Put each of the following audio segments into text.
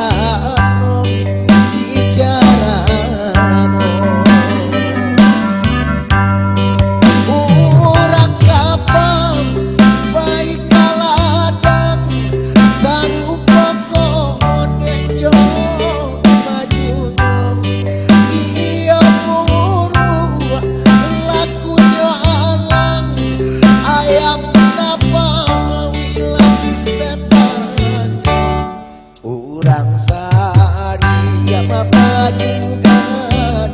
jarano si jarano urang kapal baik kaladang sarupa kode jo majunong iya buru lakunya alang ayam napa lagi setan urang sadia mapajugan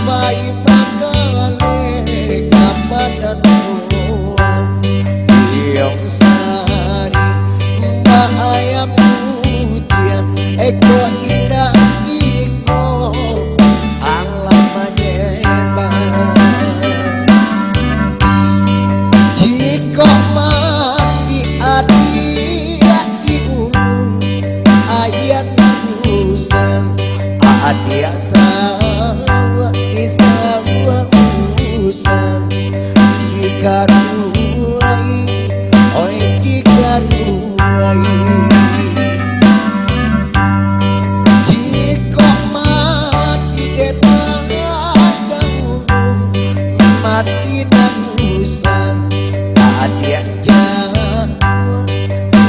bayi makale kapadan iyong sari mbak ayam putian eko indah siko alam menyebar jika mati adia diulung ayat usang adia sawa isawa usang dikaruai oi dikaruai jika mati denang dahulu mati usang adia jauh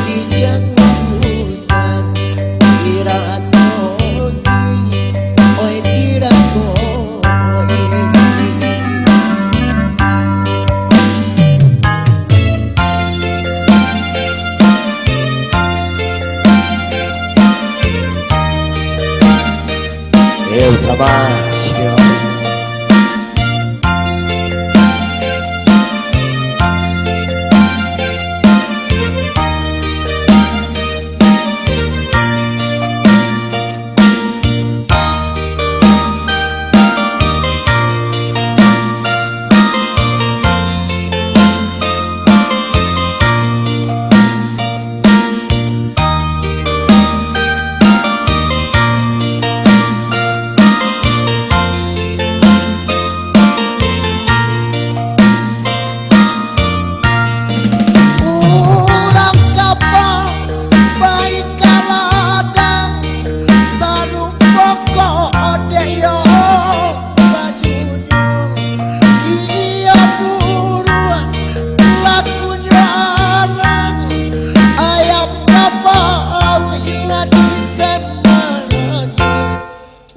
di jangusan dirakoi oi dirakoi eu sabar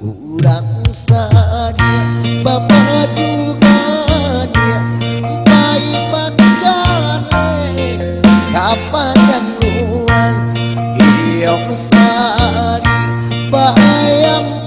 urang sadia bapak juga dia bayi makane kapan luang iyong sari bahayang